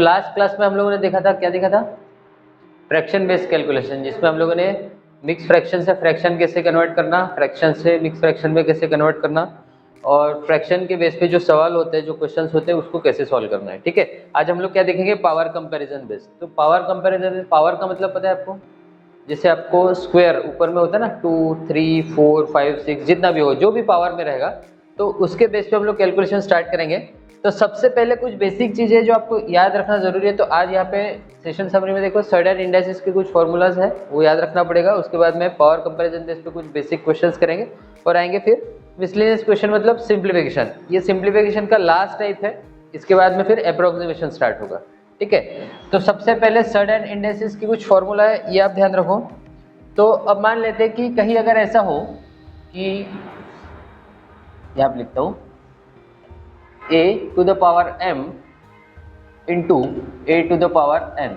Class में हम लोगों ने देखा था, क्या देखा था? फ्रैक्शन बेस्ड कैलकुलेशन, जिसमें हम लोगों ने मिक्स फ्रैक्शन से फ्रैक्शन कैसे कन्वर्ट करना, फ्रैक्शन से मिक्स फ्रैक्शन में कैसे कन्वर्ट करना, और फ्रैक्शन के बेस पे जो सवाल होते हैं, जो क्वेश्चंस होते हैं, उसको कैसे सॉल्व करना है। ठीक है, आज हम लोग क्या देखेंगे? Power comparison based. तो पावर कंपैरिजन, पावर का मतलब पता है आपको? जैसे आपको स्क्वायर ऊपर में होता है ना, 2 3 4 5 6 जितना भी हो, जो भी पावर में रहेगा, तो उसके बेस पे हम लोग कैलकुलेशन स्टार्ट करेंगे। तो सबसे पहले कुछ बेसिक चीज़ें जो आपको याद रखना जरूरी है। तो आज यहाँ पे सेशन समरी में देखो सडन इंडाइसिस के कुछ फॉर्मूलाज है, वो याद रखना पड़ेगा। उसके बाद में पावर कंपैरिजन बेस पे कुछ बेसिक क्वेश्चंस करेंगे और आएंगे फिर मिसलेनियस क्वेश्चन, मतलब सिंप्लीफिकेशन। ये सिंप्लीफिकेशन का लास्ट टाइप है। इसके बाद में फिर अप्रोक्सीमेशन स्टार्ट होगा। ठीक है, तो सबसे पहले सडन इंडाइसिस की कुछ फॉर्मूला है, ये आप ध्यान रखो। तो अब मान लेते हैं कि कहीं अगर ऐसा हो कि यहाँ पे लिखता हूँ a to the power m into a to the power n,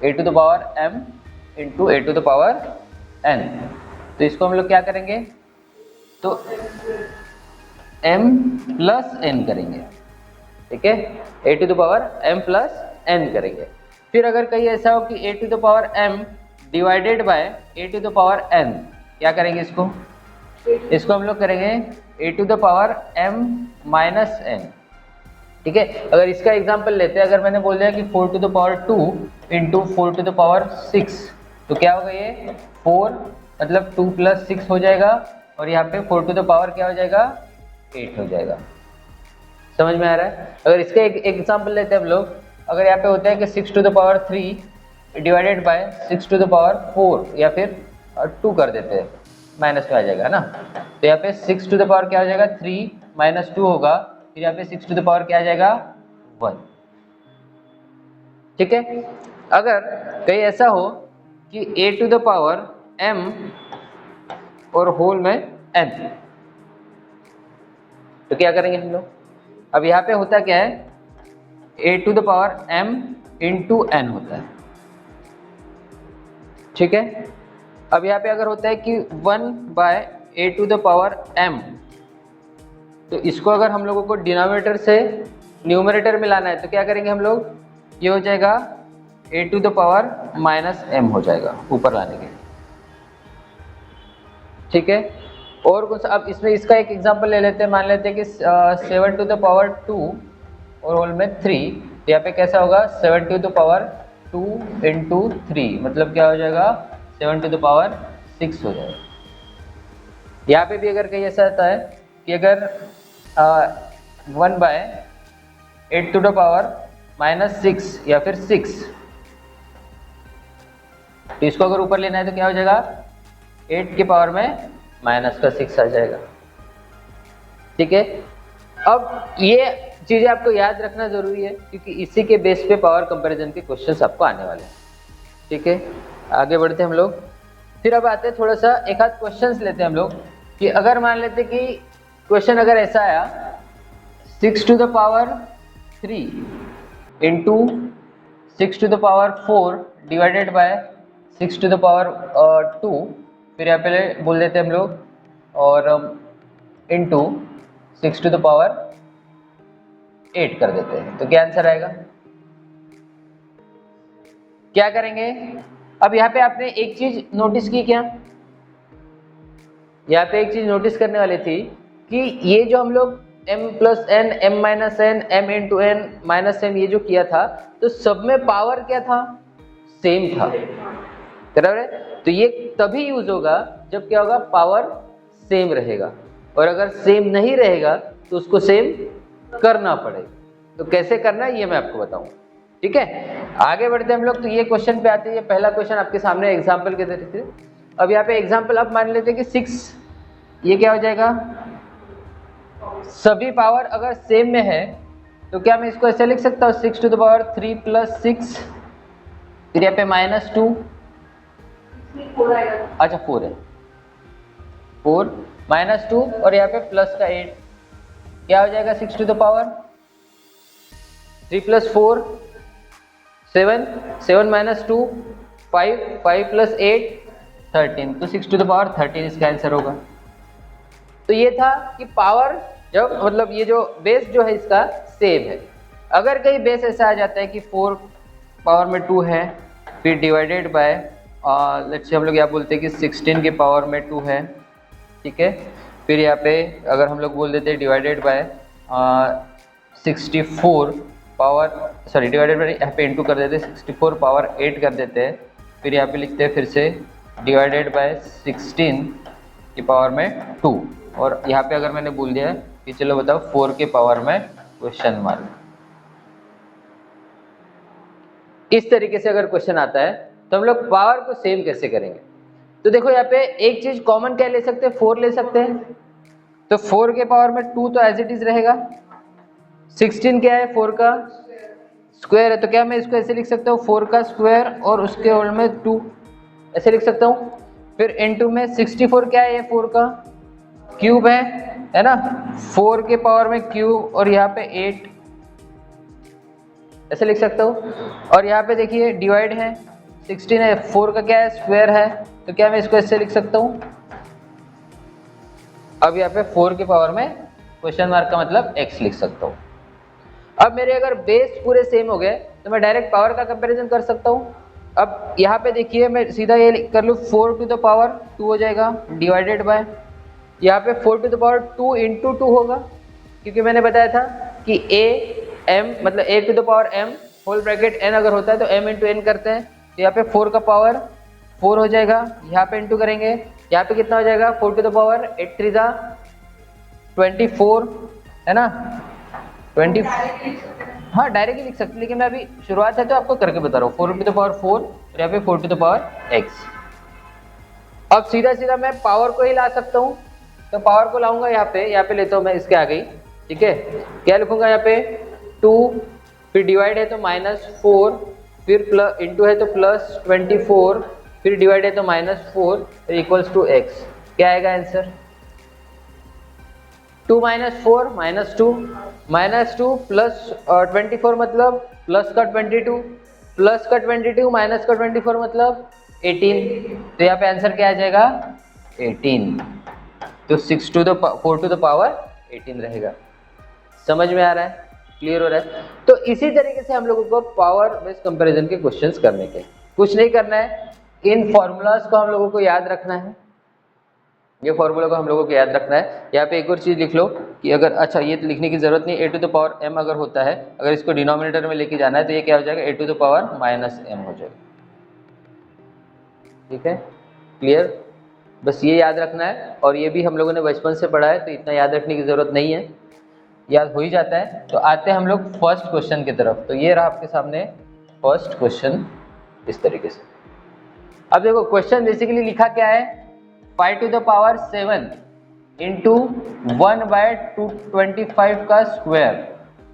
a to the power m into a to the power n। तो इसको हम लोग क्या करेंगे? तो m प्लस n करेंगे। ठीक है, a to the power m plus n करेंगे। फिर अगर कहीं ऐसा हो कि a to the power m divided by a to the power n, क्या करेंगे इसको? इसको हम लोग करेंगे a to the power m minus n। ठीक है, अगर इसका एग्जांपल लेते हैं, अगर मैंने बोल दिया कि 4 to the power 2 into 4 to the power 6, तो क्या होगा? ये 4 मतलब 2 प्लस 6 हो जाएगा, और यहाँ पे 4 to the power क्या हो जाएगा? 8 हो जाएगा। समझ में आ रहा है? अगर इसका एक एग्जांपल लेते हैं हम लोग, अगर यहाँ पे होता है कि 6 to the power 3 divided by 6 to the power 4, या फिर 2 कर देते हैं, माइनस में आ जाएगा ना। तो यहाँ पे 6 to the power क्या हो जाएगा? 3 माइनस 2 होगा, फिर यहाँ पे 6 to the power क्या आ जाएगा? 1। ठीक है, अगर कहीं ऐसा हो कि a to the power m और होल में n, तो क्या करेंगे हम लोग? अब यहाँ पे होता क्या है? a to the power m into n होता है। ठीक है, अब यहाँ पे अगर होता है कि 1 bye a to the power m, तो इसको अगर हम लोगों को डिनोमिनेटर से न्यूमरेटर में लाना है, तो क्या करेंगे हम लोग? ये हो जाएगा a to the power minus m हो जाएगा ऊपर लाने के। ठीक है, और कुछ अब इसमें इसका एक एग्जांपल ले लेते हैं। मान लेते हैं कि 7 to the power 2 और होल में 3, तो यहाँ पे कैसा होगा? 7 to the power 2 इंटू 3, मतलब क्या हो जाएगा? 7 to the power 6 हो जाएगा। यहाँ पे भी अगर कहीं ऐसा आता है कि अगर 1 by 8 to the power minus 6 या फिर 6, तो इसको अगर ऊपर लेना है तो क्या हो जाएगा? 8 के पावर में माइनस का 6 आ जाएगा। ठीक है, अब ये चीज़ें आपको याद रखना जरूरी है, क्योंकि इसी के बेस पे पावर कंपैरिजन के क्वेश्चंस आपको आने वाले हैं। ठीक है, आगे बढ़ते हैं हम लोग। फिर अब आते हैं थोड़ा सा एक आध क्वेश्चंस लेते हैं हम लोग, कि अगर मान लेते हैं कि क्वेश्चन अगर ऐसा आया 6 to the power 3 into 6 to the power 4 divided by 6 to the power 2, फिर यहाँ पे बोल देते हैं हम लोग, और इंटू 6 to the power 8 कर देते हैं, तो क्या आंसर आएगा? क्या करेंगे? अब यहाँ पे आपने एक चीज नोटिस की क्या? यहाँ पे एक चीज नोटिस करने वाली थी कि ये जो हम लोग m plus n, m minus n, m into n minus m, ये जो किया था, तो सब में पावर क्या था? सेम था। बराबर है? तो ये तभी यूज होगा जब क्या होगा? पावर सेम रहेगा, और अगर सेम नहीं रहेगा तो उसको सेम करना पड़ेगा। तो कैसे करना है ये मैं आपको बताऊं। ठीक है, आगे बढ़ते हैं हम लोग। तो ये क्वेश्चन पे आते हैं। ये पहला क्वेश्चन आपके सामने एग्जांपल के तरीके से। अब यहाँ पे एग्जांपल आप मान लेते हैं कि 6, ये क्या हो जाएगा? सभी पावर अगर सेम में है तो क्या मैं इसको ऐसे लिख सकता हूँ? 6 to the power 3 प्लस 6, फिर यहाँ पे माइनस 2, अच्छा 4 है, 4 माइनस 2 और यहाँ पे प्लस का 8, क्या हो जाएगा? 6 to the power 3 plus 4 7, 7 minus 2 5, 5 plus 8 13, तो 6 to the power 13 इसका आंसर होगा। तो ये था कि पावर जब मतलब ये जो बेस जो है इसका सेम है। अगर कहीं बेस ऐसा आ जाता है कि 4 पावर में 2 है, फिर डिवाइडेड बाय लेट्स से हम लोग यहाँ बोलते हैं कि 16 की पावर में 2 है, ठीक है। फिर यहाँ पे अगर हम लोग बोल देते हैं divided by 64 power, sorry divided by यहाँ पे इंटू कर देते हैं, 64 पावर 8 कर देते हैं। फिर यहाँ पे लिखते हैं फिर से डिवाइडेड बाय 16 की पावर में 2, और यहाँ पे अगर मैंने बोल दिया है कि चलो बताओ 4 के पावर में क्वेश्चन मार्क। इस तरीके से अगर क्वेश्चन आता है तो हम लोग पावर को सेम कैसे करेंगे। तो देखो यहाँ पे एक चीज कॉमन क्या ले सकते हैं, 4 ले सकते हैं। तो 4 के पावर में 2 तो एज इट इज रहेगा। 16 क्या है, 4 का स्क्वायर है, तो क्या मैं इसको ऐसे लिख सकता हूँ 4 का स्क्वायर और उसके होल में 2, ऐसे लिख सकता हूँ। फिर इनटू में 64 क्या है, ये 4 का क्यूब है ना, 4 के पावर में क्यूब और यहाँ पे 8, ऐसे लिख सकता हूँ। और यहाँ पे देखिए डिवाइड है, 16 है, 4 का क्या है स्क्वायर है, तो क्या मैं इसको ऐसे लिख सकता हूँ। अब यहाँ पे 4 के पावर में क्वेश्चन मार्क का मतलब x लिख सकता हूँ। अब मेरे अगर बेस पूरे सेम हो गए तो मैं डायरेक्ट पावर का कंपैरिजन कर सकता हूँ। अब यहाँ पे देखिए मैं सीधा ये कर लूँ 4 टू द पावर 2 हो जाएगा, डिवाइडेड बाय यहाँ पे 4 टू द पावर 2 इंटू 2 होगा, क्योंकि मैंने बताया था कि m मतलब a to the power m whole bracket n अगर होता है तो m इंटू n करते हैं। तो यहाँ पे 4 का पावर 4 हो जाएगा, यहाँ पे इंटू करेंगे, यहाँ पे कितना हो जाएगा 4 टू द पावर 8 3 जा 24 है ना 20। हाँ डायरेक्टली लिख सकते, लेकिन मैं अभी शुरुआत है तो आपको करके बता रहा हूँ। 4 टू द पावर 4 और यहाँ पे 4 टू द पावर x। अब सीधा सीधा मैं पावर को ही ला सकता हूँ, तो पावर को लाऊंगा यहाँ पे लेता हूँ मैं इसके आगे ही, ठीक है। क्या लिखूंगा यहाँ पे 2, फिर डिवाइड है तो -4, फिर प्लस इंटू है तो +24, फिर डिवाइड है तो -4 इक्वल्स टू x। क्या आएगा आंसर 2 - 4 -2 प्लस 24 मतलब प्लस का 22, प्लस का 22 माइनस का 24 मतलब 18। तो यहाँ पे आंसर क्या आ जाएगा 18। तो 4 टू द पावर 18 रहेगा। समझ में आ रहा है, क्लियर हो रहा है। तो इसी तरीके से हम लोगों को पावर बेस्ड कंपैरिजन के क्वेश्चंस करने के, कुछ नहीं करना है, इन फॉर्मूलाज को हम लोगों को याद रखना है। ये फॉर्मूला को हम लोगों को याद रखना है। यहाँ पे एक और चीज लिख लो कि अगर, अच्छा ये तो लिखने की जरूरत नहीं, a to the power m अगर होता है, अगर इसको डिनोमिनेटर में लेके जाना है तो ये क्या हो जाएगा a to the power -m हो जाएगा। ठीक है, क्लियर। बस ये याद रखना है, और ये भी हम लोगों ने बचपन से पढ़ा है तो इतना याद रखने की जरूरत नहीं है, याद हो ही जाता है। तो आते हैं हम लोग फर्स्ट क्वेश्चन की तरफ। तो ये रहा आपके सामने फर्स्ट क्वेश्चन इस तरीके से। अब देखो क्वेश्चन बेसिकली लिखा क्या है, 5 टू द पावर 7 इंटू 1/225 का स्क्वायर,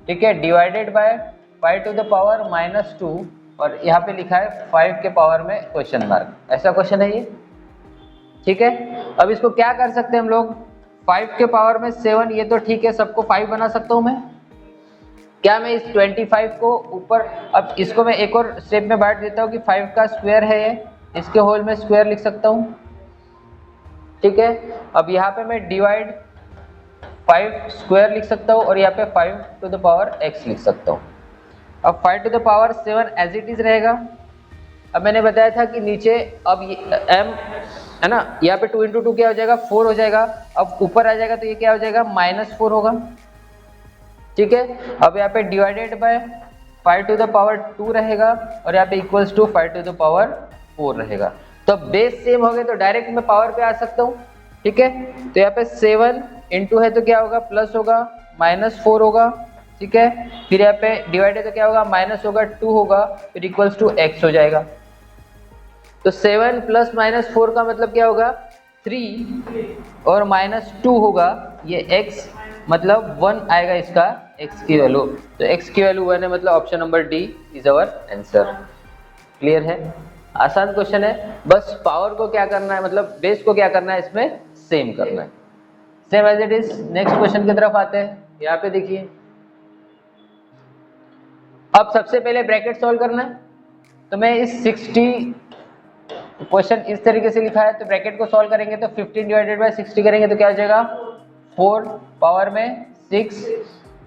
ठीक है, divided by 5 to the power -2, और यहाँ पे लिखा है 5 के पावर में क्वेश्चन मार्क। ऐसा क्वेश्चन है ये, ठीक है। अब इसको क्या कर सकते हैं हम लोग, 5 के पावर में 7, ये तो ठीक है, सबको 5 बना सकता हूँ मैं। क्या मैं इस 25 को ऊपर, अब इसको मैं एक और स्टेप में बांट देता हूँ कि 5 का स्क्वायर है ये, इसके होल में स्क्वायर लिख सकता हूँ, ठीक है। अब यहाँ पे मैं डिवाइड 5 स्क्वायर लिख सकता हूँ, और यहाँ पे 5 टू द पावर x लिख सकता हूँ। अब 5 to the power 7 as it is रहेगा। अब मैंने बताया था कि नीचे अब m है ना, यहाँ पे 2 इंटू 2 क्या हो जाएगा 4 हो जाएगा। अब ऊपर आ जाएगा तो ये क्या हो जाएगा -4 होगा, ठीक है। अब यहाँ पे divided by 5 to the power 2 रहेगा, और यहाँ पे equals to 5 to the power 4 रहेगा। तो बेस सेम हो गए तो डायरेक्ट मैं पावर पे आ सकता हूँ, ठीक है। तो यहाँ पे 7 इंटू है तो क्या होगा प्लस होगा, -4 होगा, ठीक है। फिर यहाँ पे डिवाइड है तो क्या होगा माइनस होगा, 2 होगा, फिर इक्वल्स टू x हो जाएगा। तो 7 प्लस -4 का मतलब क्या होगा 3, और -2 होगा ये x, मतलब 1 आएगा इसका x की वैल्यू। तो x की वैल्यू 1 है, मतलब option number D is our answer. Clear है, आसान क्वेश्चन है। बस पावर को क्या करना है, मतलब बेस को क्या करना है, इसमें सेम करना है, same as it is. Next question की तरफ आते हैं। यहाँ पे देखिए, अब सबसे पहले ब्रैकेट सॉल्व करना है। तो मैं इस 60 क्वेश्चन इस तरीके से लिखा है, तो ब्रैकेट को सॉल्व करेंगे तो 15 डिवाइडेड बाय 60 करेंगे तो क्या हो जाएगा 4 पावर में 6,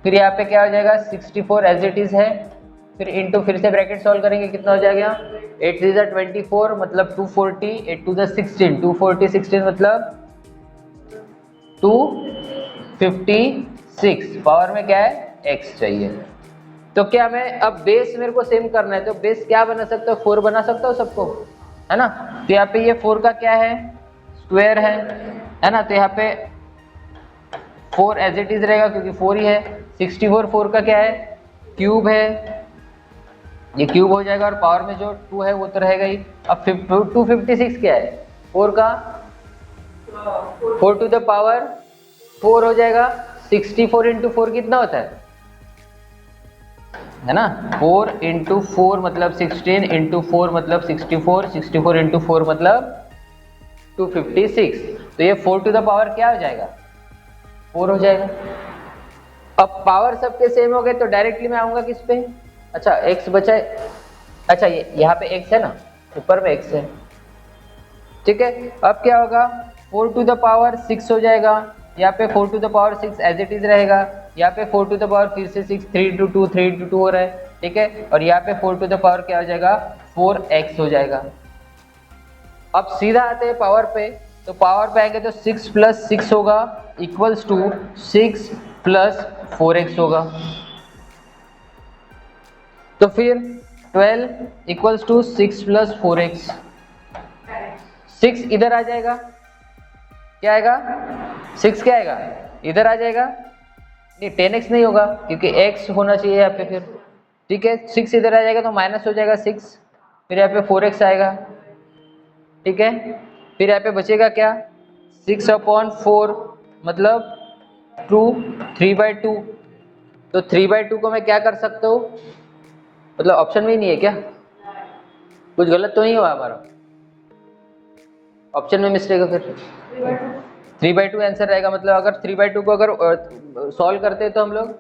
फिर यहाँ पे क्या हो जाएगा 64 एज इट इज है, फिर इंटू फिर से ब्रैकेट सॉल्व करेंगे कितना हो जाएगा 8 3 जा 24 मतलब 240, 8 2 जा 16, 240 16 मतलब 256, पावर में क्या है x चाहिए। तो क्या मैं अब बेस मेरे को सेम करना है, तो बेस क्या बना सकता हूँ 4 बना सकता हूँ सबको, है ना। तो यहाँ पे ये 4 का क्या है स्क्वायर है ना, तो यहाँ पे 4 एज इट इज रहेगा क्योंकि 4 ही है। 64 4 का क्या है क्यूब है, ये क्यूब हो जाएगा और पावर में जो 2 है वो तो रहेगा ही। अब 256 क्या है 4 का 4 टू द पावर 4 हो जाएगा। 64 इंटू 4 कितना होता है ना 4 इंटू 4 मतलब 16 इंटू 4 मतलब 64, 64 इंटू 4 मतलब 256। तो ये 4 टू द पावर क्या हो जाएगा 4 हो जाएगा। अब पावर सबके सेम हो गए तो डायरेक्टली मैं आऊंगा किस पे, अच्छा x बचा है, अच्छा ये यहाँ पे x है ना ऊपर में x है, ठीक है। अब क्या होगा 4 टू द पावर 6 हो जाएगा, यहाँ पे 4 to the power 6 as it is रहेगा, यहाँ पे 4 टू द पावर फिर से 6 3 इंटू 2 3 इंटू 2 हो रहा है, ठीक है। और यहाँ पे 4 टू द पावर क्या हो जाएगा 4x हो जाएगा। अब सीधा आते हैं पावर पे, तो पावर पे आएंगे तो 6 प्लस 6 होगा इक्वल्स टू 6 प्लस 4x होगा। तो फिर 12 इक्वल्स टू 6 प्लस 4x, 6 इधर आ जाएगा, क्या आएगा 6 क्या आएगा इधर आ जाएगा, नहीं 10x नहीं होगा क्योंकि x होना चाहिए यहाँ पे फिर, ठीक है। 6 इधर आ जाएगा तो माइनस हो जाएगा 6, फिर यहाँ पे 4x आएगा, ठीक है। फिर यहाँ पे बचेगा क्या 6/4 मतलब 2 3/2, तो 3/2 को मैं क्या कर सकता हूँ, मतलब ऑप्शन में ही नहीं है क्या, कुछ गलत तो नहीं हुआ हमारा, ऑप्शन में मिस्टेक है फिर 3/2 आंसर रहेगा। मतलब अगर 3/2 को अगर सॉल्व करते हैं तो हम लोग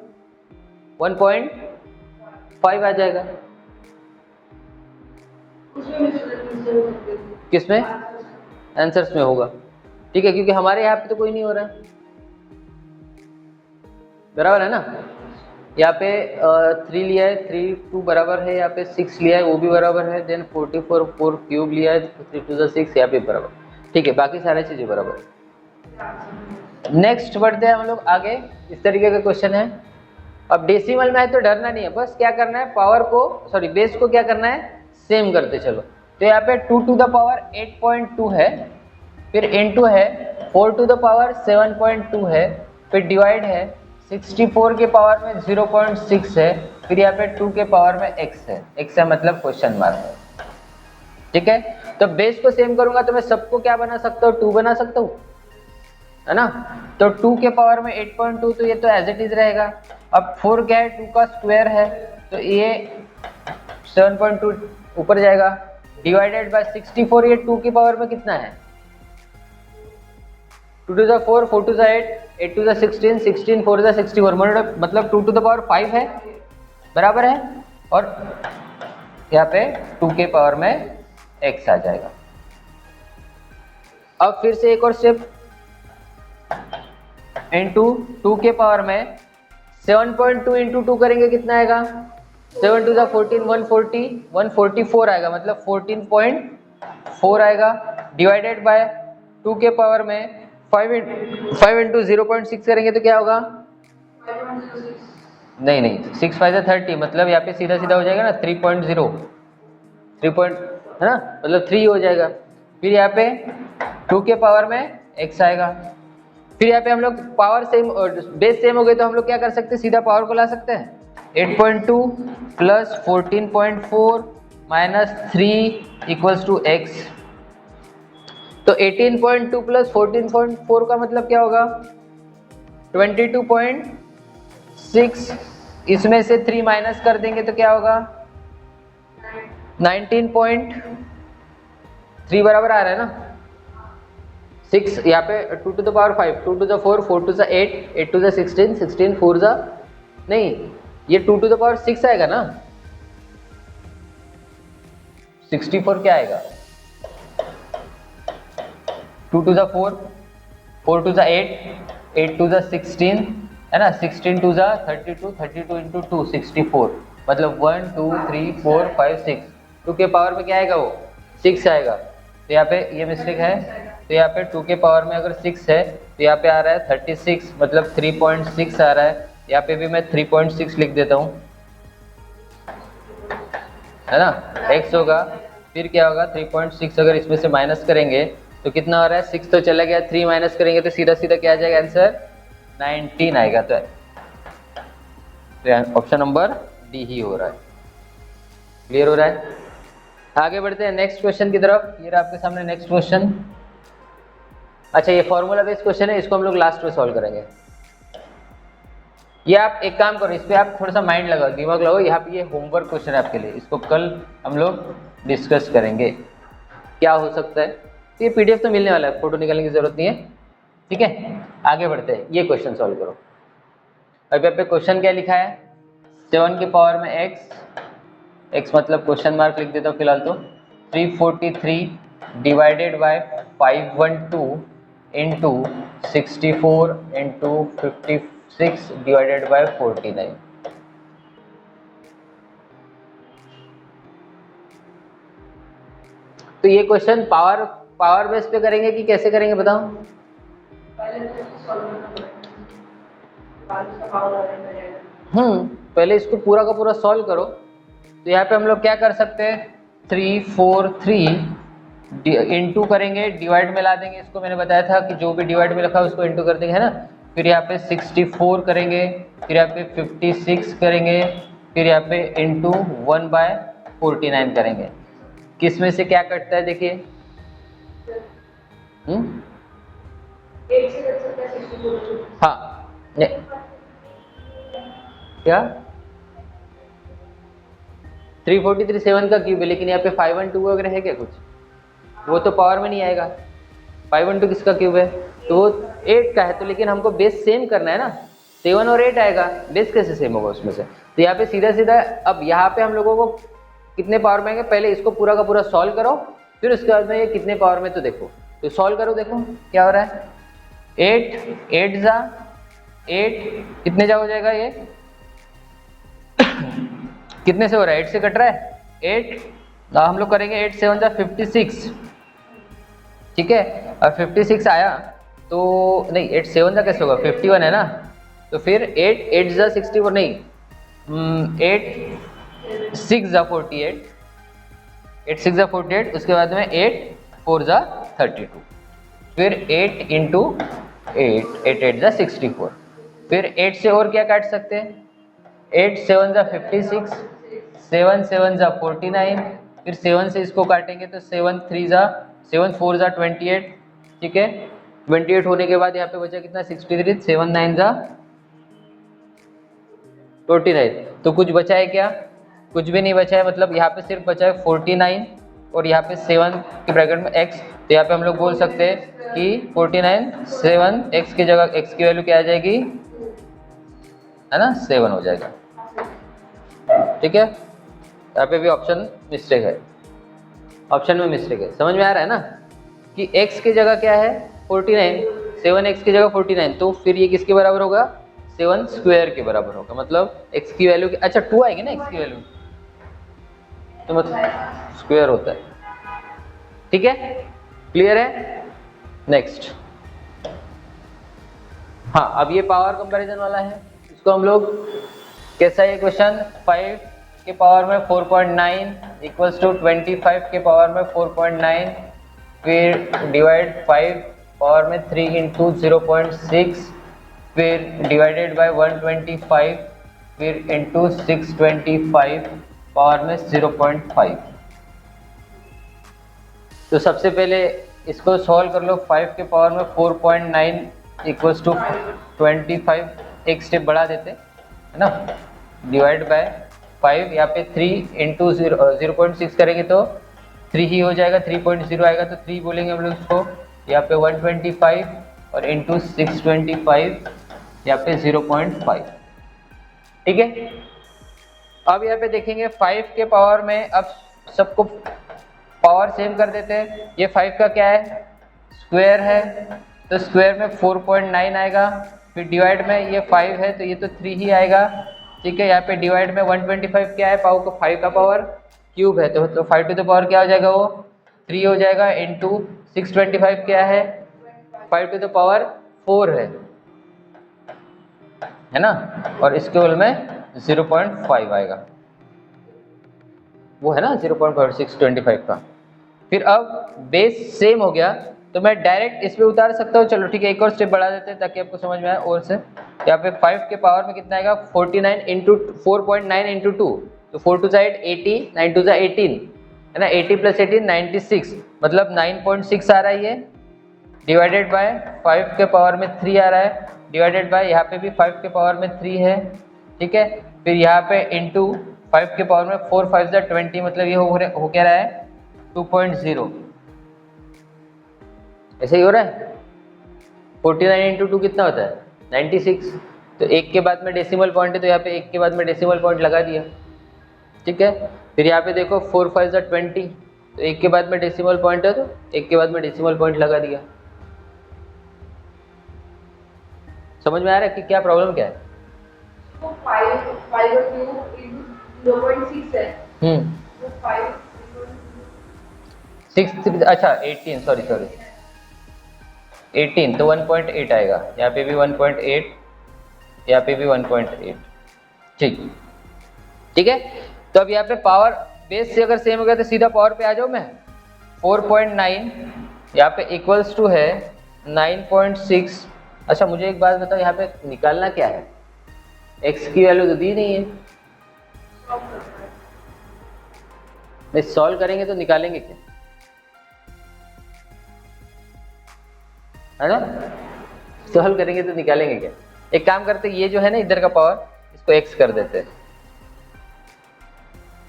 1.5 आ जाएगा। किसमें आंसर्स में होगा, ठीक है, क्योंकि हमारे यहाँ पे तो कोई नहीं हो रहा है, बराबर है ना। यहाँ पे 3 लिया है 3 2 बराबर है, यहाँ पे 6 लिया है वो भी बराबर है, देन 44 4 क्यूब लिया है 3 2 6 यहाँ पे बराबर, ठीक है, बाकी सारी चीजें बराबर। नेक्स्ट बढ़ते हैं हम लोग आगे, इस तरीके का क्वेश्चन है। अब डेसिमल में है तो डरना नहीं है, बस क्या करना है पावर को सॉरी बेस को क्या करना है सेम करते चलो। तो यहाँ पे 2 टू द पावर 8.2 है, फिर इनटू है 4 टू द पावर 7.2 है, फिर डिवाइड है 64 के पावर में 0.6 है, फिर यहाँ पे 2 के पावर में x है मतलब क्वेश्चन मार्क है, ठीक है। तो बेस को सेम करूंगा तो मैं सबको क्या बना सकता हूँ 2 बना सकता हूँ, है ना। तो 2 के पावर में 8.2 तो ये तो एज इट इज रहेगा। अब 4 क्या है 2 का स्क्वायर है तो ये 7.2 ऊपर जाएगा, डिवाइडेड बाय 64, ये 2 की पावर में कितना है 2 to the 4 4 to the 8 8 to the 16 16 4 to the 64 मतलब 2 टू द पावर 5 है, बराबर है। और यहाँ पे 2 के पावर में x आ जाएगा। अब फिर से एक और स्टेप, इंटू 2 के पावर में 7.2 इंटू 2 करेंगे कितना आएगा 7 टू द 14 144 आएगा, मतलब 14.4 आएगा, डिवाइडेड बाय 2 के पावर में 5 इंटू 0.6 करेंगे तो क्या होगा नहीं 6 5 30, मतलब यहाँ पे सीधा सीधा हो जाएगा ना 3.0 है ना, मतलब 3 हो जाएगा। फिर यहाँ पे 2 के पावर में x आएगा, फिर यहाँ पे हम लोग पावर सेम बेस सेम हो गए तो हम लोग क्या कर सकते हैं सीधा पावर को ला सकते हैं 8.2 plus 14.4 minus 3 equals to x। तो 18.2 प्लस 14.4 का मतलब क्या होगा 22.6, इसमें से 3 माइनस कर देंगे तो क्या होगा 19.3 बराबर आ रहा है ना 6, यहाँ पे 2 to the power 5 2 to the 4 4 to the 8 8 to the 16 16 4 the नहीं ये 2 टू द पावर 6 आएगा ना 64 क्या आएगा 2 to the 4 4 to the 8 8 to the 16 है ना, 16 2 जा 32, 32 इंटू 2 64, मतलब 1 2 3 4 5 6, 2 के पावर में क्या आएगा वो 6 आएगा। तो यहाँ पे ये मिस्टेक है, तो यहाँ पे 2 के पावर में अगर 6 है तो यहाँ पे आ रहा है 36, मतलब 3.6 आ रहा है। यहाँ पे भी मैं 3.6 लिख देता हूँ, है ना, x होगा, फिर क्या होगा 3.6, अगर इसमें से माइनस करेंगे तो कितना हो रहा है 6 तो चला गया, 3 माइनस करेंगे तो सीधा सीधा क्या आ जाएगा आंसर 19 आएगा। तो ऑप्शन नंबर डी ही हो रहा है। क्लियर हो रहा है? आगे बढ़ते हैं नेक्स्ट क्वेश्चन की तरफ। ये रहा आपके सामने नेक्स्ट क्वेश्चन। अच्छा, ये फॉर्मूला बेस्ड क्वेश्चन है, इसको हम लोग लास्ट में सॉल्व करेंगे। ये आप एक काम करो, इस पर आप थोड़ा सा माइंड लगाओ, दिमाग लगाओ। यहाँ पे ये होमवर्क क्वेश्चन है आपके लिए, इसको कल हम लोग डिस्कस करेंगे क्या हो सकता है। तो ये पीडीएफ तो मिलने वाला है, फोटो निकालने की जरूरत नहीं है, ठीक है। आगे बढ़ते हैं, ये क्वेश्चन सॉल्व करो। अभी यहाँ पे क्वेश्चन क्या लिखा है, 7 की पावर में x मतलब क्वेश्चन मार्क लिख देता हूँ फिलहाल तो, 343 divided by 512 into 64 into 56 divided by 49। तो ये क्वेश्चन पावर बेस पे करेंगे कि कैसे करेंगे बताओ? पहले इसको पूरा का पूरा सॉल्व करो। तो यहाँ पे हम लोग क्या कर सकते हैं, 343 इंटू करेंगे, डिवाइड में ला देंगे। इसको मैंने बताया था कि जो भी डिवाइड में रखा है उसको इंटू कर देंगे, है ना। फिर यहाँ पे 64 करेंगे, फिर यहाँ पे 56 करेंगे, फिर यहाँ पे इंटू 1/49 करेंगे। किस में से क्या कटता है देखिए, हाँ क्या 343 7 का क्यूब है, लेकिन यहाँ पे 512 वगैरह है क्या कुछ, वो तो पावर में नहीं आएगा। 512 किसका क्यूब है, तो वो 8 का है। तो लेकिन हमको बेस सेम करना है ना, 7 और 8 आएगा, बेस कैसे सेम होगा उसमें से। तो यहाँ पे सीधा सीधा अब यहाँ पे हम लोगों को कितने पावर में आएंगे, पहले इसको पूरा का पूरा सॉल्व करो, फिर उसके बाद में ये कितने पावर में, तो देखो, तो सॉल्व करो, देखो क्या हो रहा है। 8 जा 8 कितने जा हो जाएगा, ये कितने से हो रहा है, 8 से कट रहा है, 8 हम लोग करेंगे 8 7 जा 56, ठीक है। और 56 आया तो नहीं, 8 7 जा कैसे होगा, 51 है ना। तो फिर 8 जा 64 नहीं, 8 6 जा 48, 8 6 जा 48, उसके बाद में 8 4 जा 32, फिर 8 इंटू 8 जा 64, फिर 8 से और क्या काट सकते हैं, 8 7 जा 56, 7 7 जा 49, फिर 7 से इसको काटेंगे तो 7 4 जा 28, ठीक है। 28 होने के बाद यहाँ पे बचा कितना 63, 7 9 जा 49, तो कुछ बचा है क्या, कुछ भी नहीं बचा है, मतलब यहाँ पे सिर्फ बचा है 49 और यहाँ पे 7 के ब्रैकेट में x। तो यहाँ पे हम लोग बोल सकते हैं कि 49 7 x की जगह x की वैल्यू क्या आ जाएगी, है ना, 7 हो जाएगा, ठीक है। यहाँ पे भी ऑप्शन मिस्टेक है, ऑप्शन में मिस्टेक है, समझ में आ रहा है ना, कि x की जगह क्या है 49, 7x की जगह 49, तो फिर ये किसके बराबर होगा, 7 स्क्वायर के बराबर होगा, मतलब x की वैल्यू, अच्छा 2 आएगी ना x की वैल्यू, तो मतलब स्क्वायर होता है, ठीक है। क्लियर है? नेक्स्ट, हाँ, अब ये पावर कंपैरिजन वाला है, इसको हम लोग कैसा है क्वेश्चन, 5 के पावर में 4.9 इक्वल्स टू 25 के पावर में 4.9, फिर डिवाइड 5 पावर में 3 इंटू 0.6, फिर डिवाइडेड बाय 125, फिर इंटू 625 पावर में 0.5। तो सबसे पहले इसको सॉल्व कर लो, 5 के पावर में 4.9 इक्वल्स टू 25, एक स्टेप बढ़ा देते है ना, डिवाइड बाय 5, यहाँ पे 3 इंटू 0.6 करेंगे तो 3 ही हो जाएगा, 3.0 आएगा तो 3 बोलेंगे हम लोग इसको, यहाँ पे 125 और इंटू 625 यहाँ पे 0.5, ठीक है। अब यहाँ पे देखेंगे 5 के पावर में, अब सबको पावर सेम कर देते हैं। ये 5 का क्या है, स्क्वायर है, तो स्क्वायर में 4.9 आएगा, फिर डिवाइड में ये 5 है तो ये तो 3 ही आएगा, ठीक है। यहाँ पे डिवाइड में 125 क्या है, पावर को 5 का पावर क्यूब है, तो 5 टू द पावर क्या हो जाएगा, वो 3 हो जाएगा, इंटू 625 क्या है, 5 टू द पावर 4 है ना, और इसके बल में 0.5 आएगा, वो है ना 0.5625 का। फिर अब बेस सेम हो गया तो मैं डायरेक्ट इस पे उतार सकता हूँ। चलो ठीक है, एक और स्टेप बढ़ा देते हैं ताकि आपको समझ में आए और से। यहाँ पे 5 के पावर में कितना आएगा, 49 इंटू 4.9 इंटू 2, तो 4 टू साइड 80, 9 टू 18 है ना, 80 प्लस 18 96, मतलब 9.6 आ रहा है ये, डिवाइडेड बाय 5 के पावर में 3 आ रहा है, डिवाइडेड बाय यहाँ पे भी 5 के पावर में 3 है, ठीक है। फिर यहाँ पे इंटू 5 के पावर में 4 5 20, मतलब ये हो क्या रहा है 2.0, ऐसे ही हो रहा है। 49 इंटू 2 कितना होता है 96, तो एक के बाद में डेसिमल पॉइंट है तो यहाँ पे एक के बाद में डेसिमल पॉइंट लगा दिया, ठीक है। फिर यहाँ पे देखो 4 5 20, तो एक के बाद में डेसिमल पॉइंट है तो एक के बाद में डेसिमल पॉइंट लगा दिया। समझ में आ रहा है कि क्या प्रॉब्लम क्या है। तो 5 और 2 0.6 है। तो 5 6 अच्छा 18 सॉरी 18, तो 1.8 आएगा, यहाँ पे भी 1.8, यहाँ पे भी 1.8, ठीक है। तो अब यहाँ पे पावर बेस से अगर सेम हो गया तो सीधा पावर पे आ जाओ मैं, 4.9 यहाँ पे इक्वल्स टू है 9.6। अच्छा मुझे एक बात बताओ, यहाँ पे निकालना क्या है, x की वैल्यू तो दी नहीं है, नहीं सॉल्व करेंगे तो निकालेंगे क्या, है ना, सॉल्व करेंगे तो निकालेंगे क्या। एक काम करते, ये जो है ना इधर का पावर, इसको x कर देते,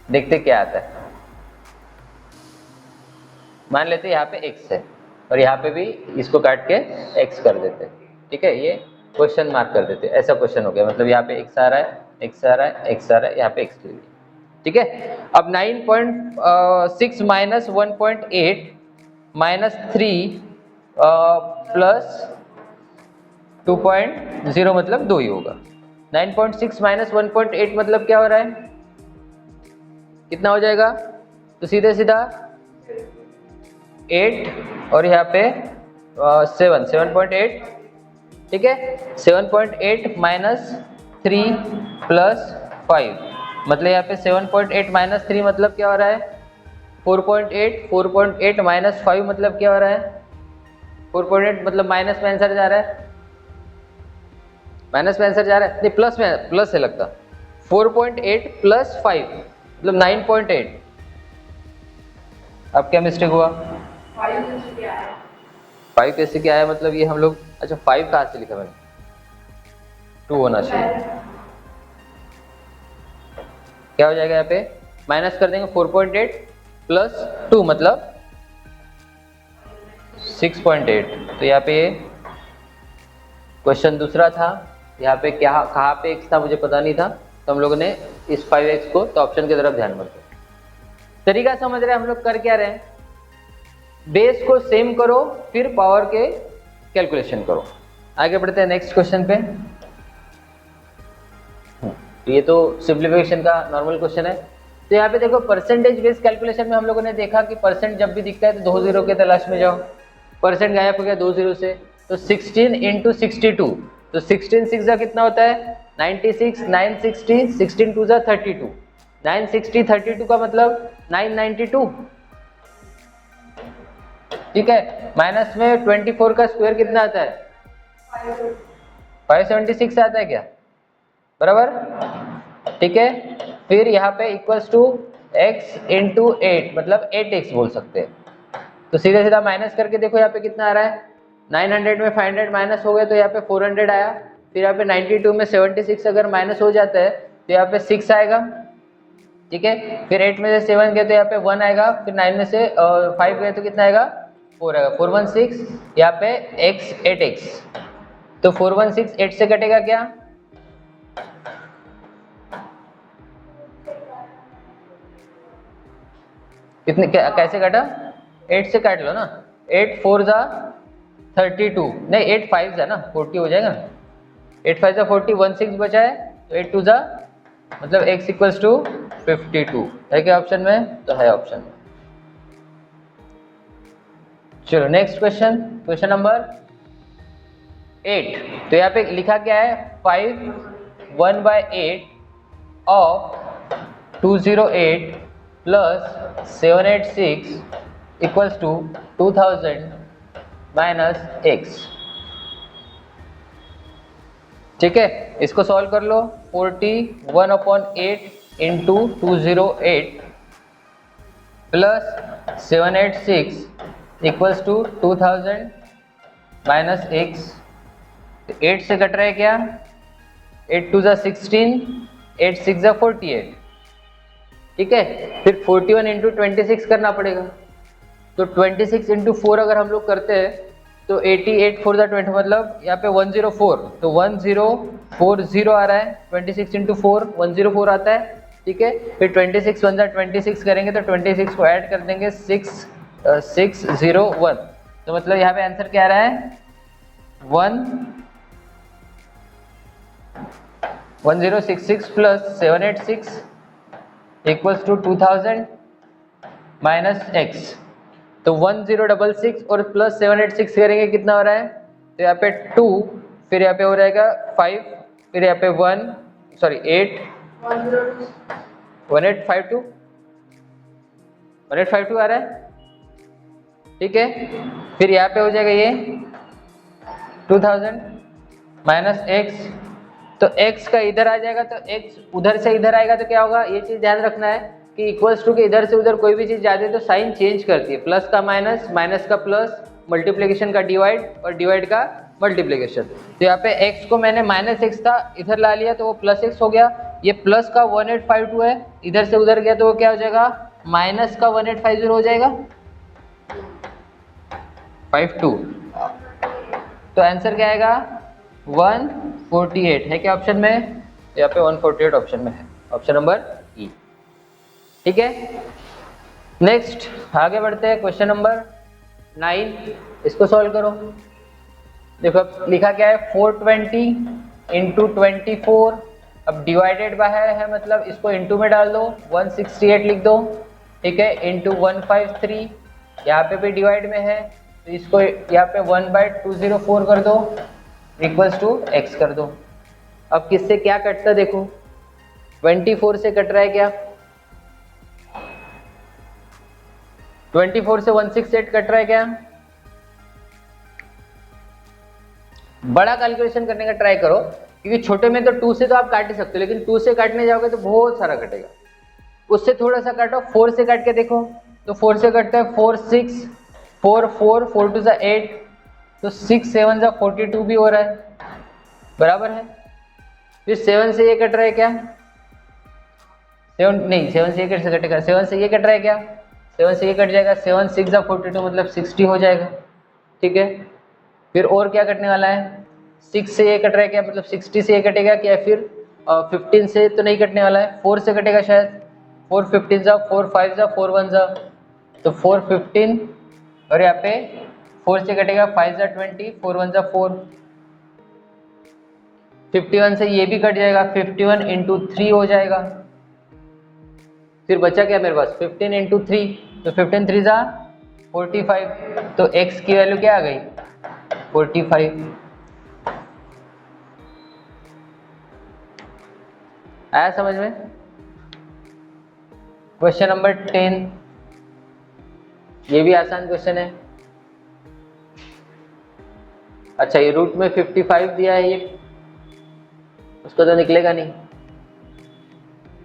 देखते क्या आता है। मान लेते यहाँ पे x है और यहाँ पे भी इसको काट के x कर देते, ठीक है, ये क्वेश्चन मार्क कर देते, ऐसा क्वेश्चन हो गया, मतलब यहाँ पे x आ रहा है, x आ रहा है, x आ रहा है, यहाँ पे x ले लिया, ठीक है। अब 9.6 माइनस 1.8 माइनस 3 प्लस 2.0 मतलब 2 ही होगा। 9.6 माइनस 1.8 मतलब क्या हो रहा है, कितना हो जाएगा, तो सीधे सीधा 8 और यहाँ पे 7.8, ठीक है। 7.8 माइनस 3 प्लस 5, मतलब यहाँ पे 7.8 माइनस 3 मतलब क्या हो रहा है 4.8, 4.8 माइनस 5 मतलब क्या हो रहा है 4.8, मतलब माइनस में आंसर जा रहा है, माइनस में आंसर जा रहा है, नहीं प्लस में, प्लस है लगता, 4.8 प्लस 5 मतलब 9.8। अब क्या मिस्टेक हुआ, 5 कैसे क्या आया, मतलब ये हम लोग, अच्छा 5 कहाँ से लिखा मैंने, 2 होना चाहिए, क्या हो जाएगा यहाँ पे, माइनस कर देंगे 4.8 प्लस 2 मतलब 6.8, तो यहाँ पे क्वेश्चन दूसरा था, यहाँ पे क्या कहाँ पे x था मुझे पता नहीं था, तो हम लोगों ने इस 5x को, तो ऑप्शन की तरफ ध्यान मत दो। तरीका समझ रहे हैं हम लोग कर क्या रहे हैं, बेस को सेम करो फिर पावर के कैलकुलेशन करो। आगे बढ़ते हैं नेक्स्ट क्वेश्चन पे। ये तो सिंप्लीफिकेशन का नॉर्मल क्वेश्चन है। तो यहाँ पे देखो परसेंटेज बेस कैलकुलेशन में हम लोगों ने देखा कि परसेंट जब भी दिखता है तो 2 जीरो के तलाश में जाओ, परसेंट गायब हो गया 2 जीरो से, तो 16 इंटू 62, तो 16 6 जा कितना होता है 96, 960, 16 2 जा 32, 960 32 का मतलब 992, ठीक है। माइनस में 24 का स्क्वायर कितना आता है 576 आता है क्या, बराबर, ठीक है। फिर यहाँ पे इक्वल्स टू x इंटू 8 मतलब 8x बोल सकते हैं, तो सीधा सीधा माइनस करके देखो यहाँ पे कितना आ रहा है, 900 में 500 माइनस हो गए तो यहाँ पे 400 आया, फिर यहाँ पे 92 में 76 अगर माइनस हो जाता है तो यहाँ पे 6 आएगा, ठीक है। फिर 8 में से 7 गए तो यहाँ पे 1 आएगा, फिर 9 में से 5 गए तो कितना आएगा 4 आएगा, 416, यहाँ पे x 8x, तो 416 8 से कटेगा क्या, कितने कैसे काटा, 8 से काट लो ना, 8 4 जा 32, नहीं 8 5 जा ना 40 हो जाएगा ना, 8 5 जा 40, 1 6 बचा है, तो 8 2 जा मतलब x इक्वल्स टू 52 है क्या ऑप्शन में? तो है ऑप्शन में। चलो नेक्स्ट क्वेश्चन, क्वेश्चन नंबर 8। तो यहाँ पे लिखा क्या है, 5 1/8 of 208 plus 786 equals to 2000 minus x। ठीक है, इसको सॉल्व कर लो। 41/8 into 208 plus 786 equals to 2000 minus x। 8 से कट रहा है क्या? 8 2 जा 16, 8 6 जा 48। ठीक है, फिर 41 इंटू 26 करना पड़ेगा। तो 26 इंटू 4 अगर हम लोग करते हैं तो 88 4 जा 20, मतलब यहाँ पे 104, तो 1040 आ रहा है। 26 इंटू 4 104 आता है। ठीक है, फिर 26 1 जा 26 करेंगे तो 26 को ऐड कर देंगे 601। तो मतलब यहाँ पे आंसर क्या आ रहा है, 1066 plus 786 equals to 2000 minus x। तो 1066 और प्लस 786 करेंगे कितना हो रहा है, तो यहाँ पे 2, फिर यहाँ पे हो जाएगा 5, फिर यहाँ पे 8 1852 आ रहा है। ठीक है, फिर यहाँ पे हो जाएगा ये 2000 माइनस x। तो x का इधर आ जाएगा, तो x उधर से इधर आएगा तो क्या होगा, ये चीज ध्यान रखना है कि इक्वल्स टू के इधर से उधर कोई भी चीज जाती है तो साइन चेंज करती है। प्लस का माइनस, माइनस का प्लस, मल्टीप्लिकेशन का डिवाइड और डिवाइड का मल्टीप्लिकेशन। तो यहाँ पे x को मैंने माइनस x था इधर ला लिया तो वो प्लस x हो गया। ये प्लस का 1852 है, इधर से उधर गया तो वो क्या हो जाएगा, माइनस का 1850 हो जाएगा 52। तो आंसर क्या आएगा, 148 है क्या ऑप्शन में? यहाँ पे 148 ऑप्शन में है, ऑप्शन नंबर ई। ठीक है, नेक्स्ट आगे बढ़ते हैं, क्वेश्चन नंबर 9। इसको सॉल्व करो। देखो अब लिखा क्या है, 420 इंटू 24। अब डिवाइडेड बाय है मतलब इसको इंटू में डाल दो, 168 लिख दो। ठीक है, इंटू 153, यहाँ पे भी डिवाइड में है तो इसको यहाँ पे 1/204 कर दो, इक्वल्स टू x कर दो। अब किससे क्या कटता है देखो, 24 से कट रहा है क्या, 24 से 168 कट रहा है क्या? बड़ा कैलकुलेशन करने का ट्राई करो, क्योंकि छोटे में तो 2 से तो आप काट ही सकते हो, लेकिन 2 से काटने जाओगे तो बहुत सारा कटेगा। उससे थोड़ा सा काटो, 4 से काट के देखो। तो 4 से कटता है 4 6 4 4 4 2 जा 8, तो 6 7 जा 42 भी हो रहा है, बराबर है। फिर 7 से ये कट रहा है क्या, 7 नहीं, 7 से ये कैसे कटेगा, 7 से ये कट रहा है क्या, 7 से ये कट जाएगा, 7 6 जा 42 मतलब 60 हो जाएगा। ठीक है, फिर और क्या कटने वाला है, 6 से ये कट रहा है क्या, मतलब 60 से ये कटेगा क्या, फिर 15 से तो नहीं कटने वाला है, 4 से कटेगा शायद, 4 15 जा 4 5 जा 4 1 जा, तो 4 15, और यहाँ पे 4 से कटेगा 5 जा 20, 4 1 जा 4, 51 से ये भी कट जाएगा, 51 इंटू 3 हो जाएगा। फिर बचा क्या मेरे पास, 15 इंटू 3, तो 15 3 जा 45, तो x की वैल्यू क्या आ गई, 45। आया समझ में? क्वेश्चन नंबर 10, ये भी आसान क्वेश्चन है। अच्छा, ये रूट में 55 दिया है, ये उसको तो निकलेगा नहीं,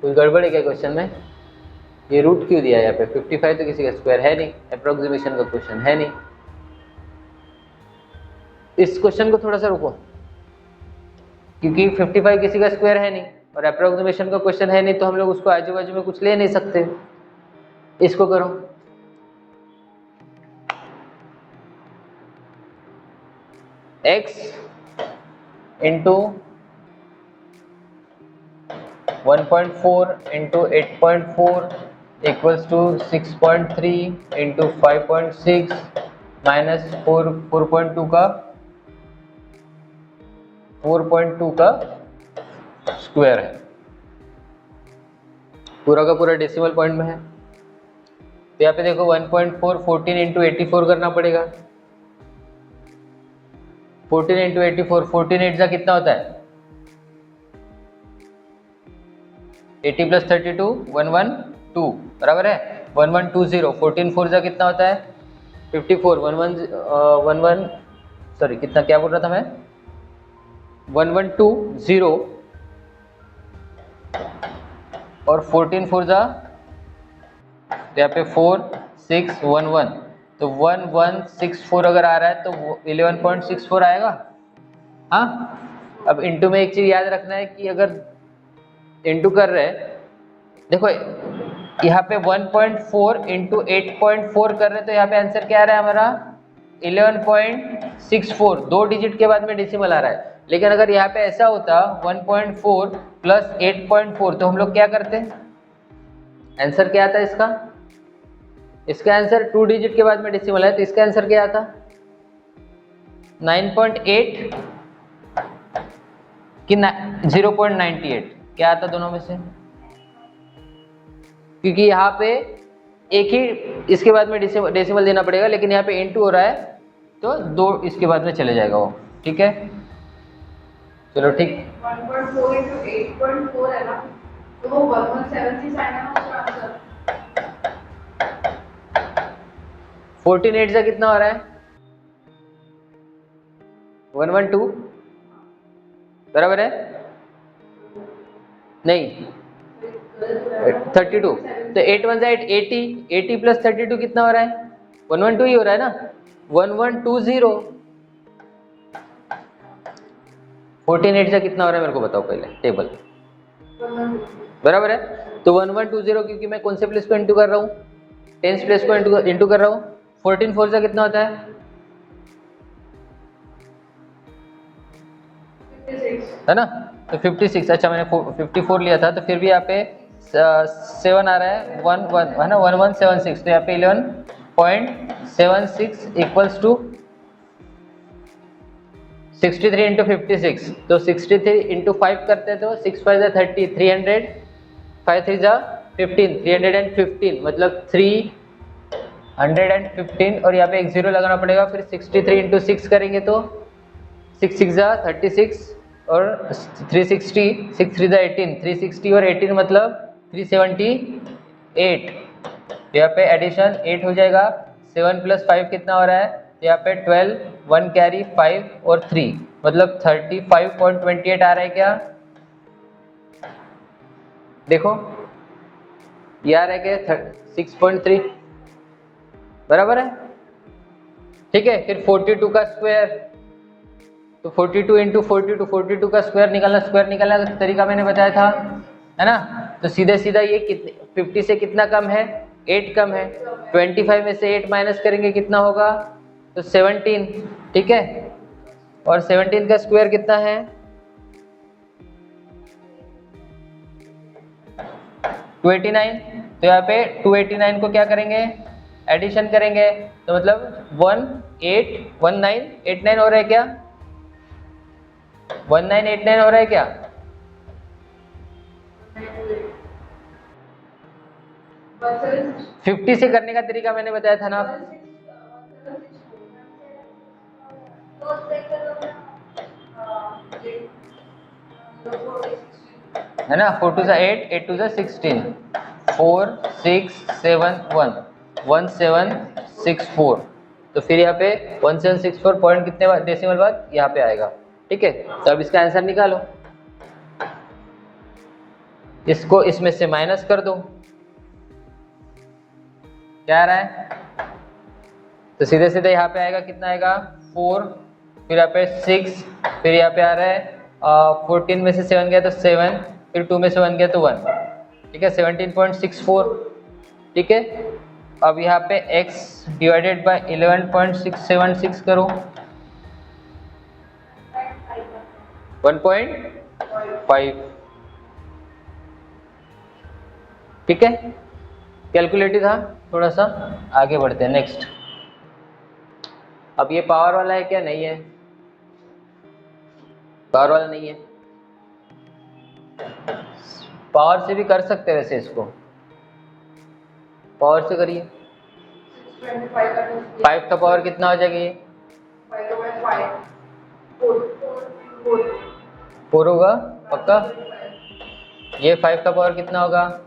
कोई गड़बड़ है क्या क्वेश्चन में? ये रूट क्यों दिया है यहाँ पे, 55 तो किसी का स्क्वायर है नहीं, अप्रोक्सीमेशन का क्वेश्चन है नहीं। इस क्वेश्चन को थोड़ा सा रुको, क्योंकि 55 किसी का स्क्वायर है नहीं और अप्रोक्सीमेशन का क्वेश्चन है नहीं, तो हम लोग उसको आजू बाजू में कुछ ले नहीं सकते। इसको करो, x into 1.4 into 8.4 equals to 6.3 into 5.6 minus 4.2 का 4.2 का स्क्वायर है, पूरा का पूरा डेसिमल पॉइंट में है। तो यहाँ पे देखो 1.4 14 इंटू 84 करना पड़ेगा। 14 इंटू 84, 14 8 कितना होता है 80 प्लस 32 112 बराबर है 1120। 14 4 जा कितना होता है 54 11 सॉरी कितना क्या बोल रहा था मैं 1120 और 14 4 जा यहाँ पे 4611 तो 1164 अगर आ रहा है तो 11.64 आएगा। हाँ अब इंटू में एक चीज याद रखना है कि अगर इंटू कर रहे हैं देखो यहाँ पे 1.4 इंटू 8.4 कर रहे हैं तो यहाँ पे आंसर क्या आ रहा है हमारा 11.64, 2 डिजिट के बाद में डेसिमल आ रहा है। लेकिन अगर यहाँ पे ऐसा होता 1.4 प्लस 8.4 तो हम लोग क्या करते, आंसर क्या आता इसका आंसर 2 डिजिट के बाद में डेसिमल है तो इसका आंसर क्या आता 9.8 कि 0.98 क्या आता दोनों में से, क्योंकि यहाँ पे एक ही इसके बाद में डेसिमल देना पड़ेगा लेकिन यहाँ पे इनटू हो रहा है तो 2 इसके बाद में चले जाएगा वो। ठीक है चलो ठीक 1.4 into 8.4 है ना तो वो 1176 आएगा ना उसका आंसर। 14 8 जा कितना हो रहा है 112 बराबर है नहीं 32 तो 8 1 जा 80 80 प्लस 32 कितना हो रहा है 112 ही हो रहा है ना 1120। 14 8 जा कितना हो रहा है मेरे को बताओ पहले टेबल बराबर है तो 1120 क्योंकि मैं कौन से प्लेस को इंटू कर रहा हूँ 10th प्लेस को इंटू कर रहा हूँ। 14 4 जा कितना होता है ना तो 56। अच्छा मैंने 54 लिया था तो फिर भी यहाँ पे 7 आ रहा है 1 1 है ना 1176 तो यहाँ पे 11.76 इक्वल्स टू 63 इंटू 56 तो 63 इंटू 5 करते हैं तो 6 5 जा 30 300 5 3 जा 15 315 मतलब 315 और यहाँ पे एक जीरो लगाना पड़ेगा। फिर 63 इंटू 6 करेंगे तो 6 6 जा 36 और 360 6 3 जा 18 360 और 18 मतलब 378। यहाँ पे एडिशन 8 हो जाएगा 7 प्लस 5 कितना हो रहा है यहाँ पे 12 1 कैरी 5 और 3 मतलब 35.28 आ रहा है क्या देखो ये आ रहा है क्या 6.3 बराबर है। ठीक है फिर 42 का स्क्वायर तो 42 इंटू 42 का स्क्वायर निकालना का तरीका मैंने बताया था है ना तो सीधे सीधा ये कितने 50 से कितना कम है 8 कम है 25 में से 8 माइनस करेंगे कितना होगा तो 17। ठीक है और 17 का स्क्वायर कितना है 289 तो यहाँ पे 289 को क्या करेंगे एडिशन करेंगे तो मतलब 181989 हो रहा है क्या 1989 हो रहा है क्या 50 से करने का तरीका मैंने बताया था ना है ना 4 2 8 8 2 16 4 6 7 1 1764 तो फिर यहाँ पे 1764 पॉइंट कितने डेसिमल बाद यहाँ पे आएगा। ठीक है तो अब इसका आंसर निकालो इसको इसमें से माइनस कर दो क्या आ रहा है तो सीधे सीधे यहाँ पे आएगा कितना आएगा 4 फिर यहाँ पे 6 फिर यहाँ पे आ रहा है 14 में से 7 गया तो 7 फिर 2 में से 1 गया तो 1। ठीक है 17.64। ठीक है अब यहाँ पे x डिवाइडेड बाय 11.676 करो 1.5। ठीक है कैलकुलेटिव था थोड़ा सा आगे बढ़ते हैं नेक्स्ट। अब ये पावर वाला है क्या नहीं है पावर वाला नहीं है। पावर से भी कर सकते हैं वैसे इसको, पावर से करिए। 625 का 5 का पावर कितना हो जाएगा ये? 4 होगा पक्का। ये 5 का पावर कितना होगा?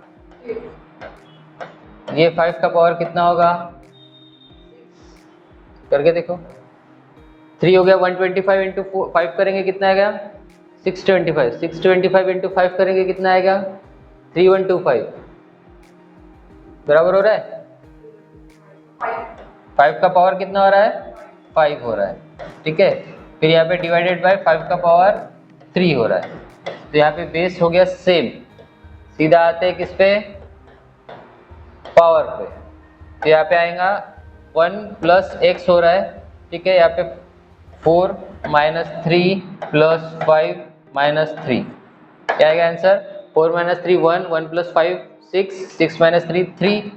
ये 5 का पावर कितना होगा? करके देखो। 3 हो गया, 125 इंटू 5 करेंगे कितना आएगा? 625। 625 इंटू 5 करेंगे कितना आएगा? 3125। बराबर हो रहा है? 5 का पावर कितना हो रहा है? 5 हो रहा है, ठीक है। फिर यहाँ पे डिवाइडेड बाय 5 का पावर 3 हो रहा है। तो यहाँ पे बेस हो गया सेम, सीधा आते हैं किस पे? पावर पे। तो यहाँ पे आएगा 1 प्लस एक्स हो रहा है, ठीक है। यहाँ पे 4 माइनस 3 प्लस 5 माइनस 3, क्या आएगा आंसर? 4 minus 3 1, 1 plus 5 6, 6 minus 3 3।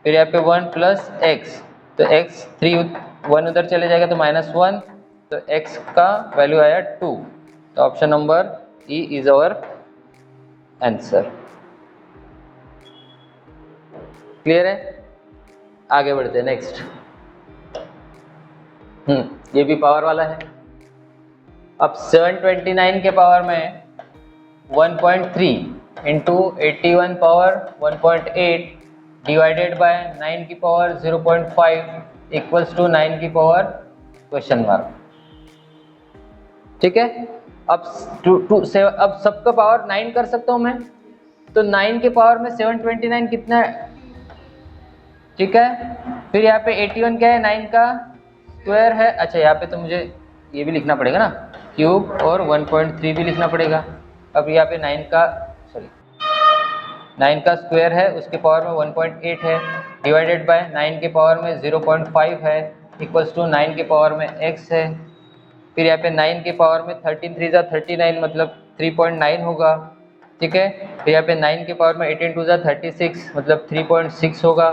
फिर यहाँ पे 1 प्लस एक्स, तो x 3 1 उधर चले जाएगा तो -1, तो x का वैल्यू आया 2। तो option number E is our answer. Clear है? आगे बढ़ते हैं नेक्स्ट। ये भी पावर वाला है। अब 729 के पावर में 1.3 इंटू 81 पावर 1.8 डिवाइडेड बाय 9 की पावर 0.5 इक्वल्स टू 9 की पावर क्वेश्चन मार्क, ठीक है। अब अब सबका पावर 9 कर सकता हूं मैं, तो 9 के पावर में 729 कितना है, ठीक है। फिर यहाँ पे 81 क्या है? 9 का स्क्वायर है। अच्छा यहाँ पे तो मुझे ये भी लिखना पड़ेगा ना, क्यूब, और 1.3 भी लिखना पड़ेगा। अब यहाँ पे 9 का स्क्वायर है, उसके पावर में 1.8 है, डिवाइडेड बाय 9 के पावर में 0.5 है, इक्वल्स टू 9 के पावर में x है। फिर यहाँ पे 9 के पावर में 13 3 जा 39 मतलब 3.9 होगा, ठीक है। फिर यहाँ पे 9 के पावर में 18 2 जा 36 मतलब 3.6 होगा,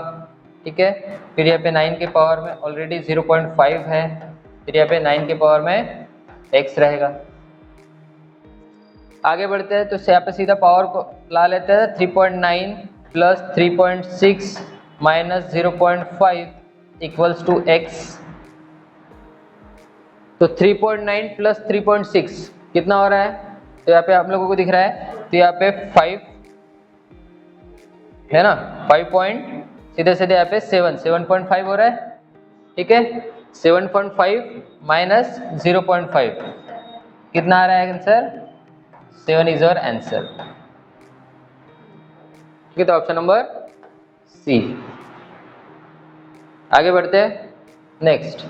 ठीक है। फिर यहाँ पे 9 के पावर में ऑलरेडी 0.5 है, फिर यहाँ पे 9 के पावर में x रहेगा। आगे बढ़ते हैं तो यहाँ पे सीधा पावर को ला लेते हैं। 3.9 plus 3.6 minus 0.5 equals to x। तो 3.9 प्लस 3.6 कितना हो रहा है? तो यहाँ पे आप लोगों को दिख रहा है, तो यहाँ पे 5 है ना, 5 पॉइंट सीधे सीधे यहाँ पे 7.5 हो रहा है, ठीक है। 7.5 माइनस 0.5 कितना आ रहा है आंसर? 7 इज योर आंसर, ठीक है। तो ऑप्शन नंबर सी। आगे बढ़ते हैं नेक्स्ट।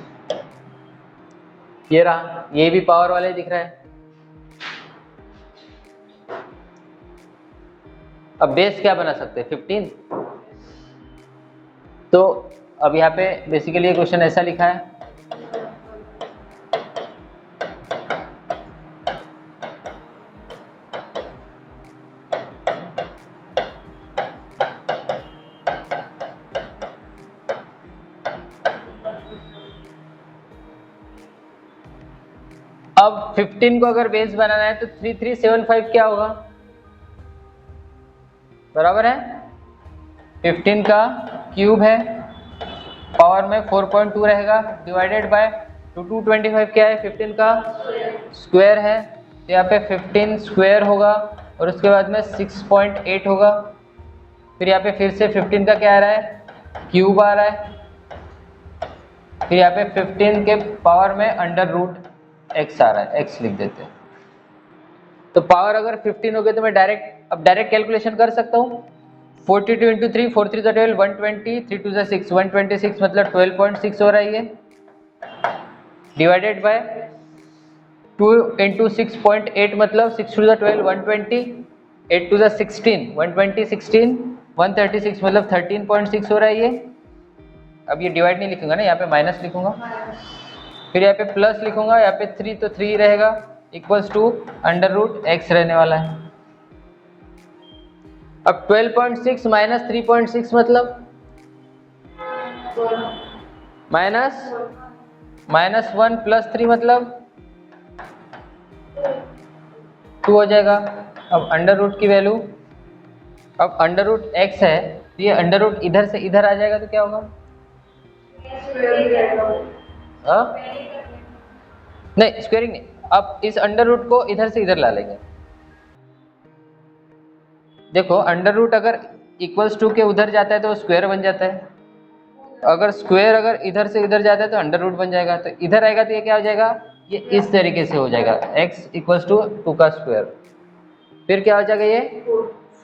ये रहा, ये भी पावर वाले दिख रहा है। अब बेस क्या बना सकते हैं? 15। तो अब यहाँ पे बेसिकली ये क्वेश्चन ऐसा लिखा है, अब 15 को अगर बेस बनाना है तो 3375 क्या होगा? बराबर है 15 का क्यूब है, पावर में 4.2 रहेगा, डिवाइडेड बाय 225 क्या है? 15 का स्क्वायर है, तो यहाँ पे 15 स्क्वायर होगा और उसके बाद में 6.8 होगा। फिर यहाँ पे फिर से 15 का क्या आ रहा है? क्यूब आ रहा है। फिर यहाँ पे 15 के पावर में अंडर रूट x आ रहा है, x लिख देते हैं। तो पावर अगर 15 हो गए तो मैं डायरेक्ट कैलकुलेशन कर सकता हूँ। 42 इंटू 3 4 3 12 120 3 2 6 126 मतलब 12.6 हो रहा है ये, डिवाइडेड बाय 2 इंटू 6.8 मतलब 6 टू 12 120 8 टू 16 120 16 136 मतलब 13.6 हो रहा है ये। अब ये डिवाइड नहीं लिखूंगा ना, यहाँ पे माइनस लिखूंगा, फिर यहाँ पे प्लस लिखूंगा, यहाँ पे 3 तो 3 रहेगा, equals to under root x रहने वाला है। अब 12.6 माइनस 3.6 मतलब -1 प्लस 3 मतलब 2 हो जाएगा। अब अंडर रूट की वैल्यू, अब अंडर रूट x है तो ये अंडर रूट इधर से इधर आ जाएगा तो क्या होगा? हाँ नहीं, स्क्वेयरिंग नहीं, अब इस अंडर रूट को इधर से इधर ला लेंगे। देखो अंडर रूट अगर इक्वल्स टू के उधर जाता है तो स्क्वायर बन जाता है, अगर स्क्वायर अगर इधर से इधर जाता है तो अंडर रूट बन जाएगा। तो इधर आएगा तो ये क्या हो जाएगा? ये इस तरीके से हो जाएगा, x इक्वल्स टू 2 का स्क्वायर। फिर क्या हो जाएगा? ये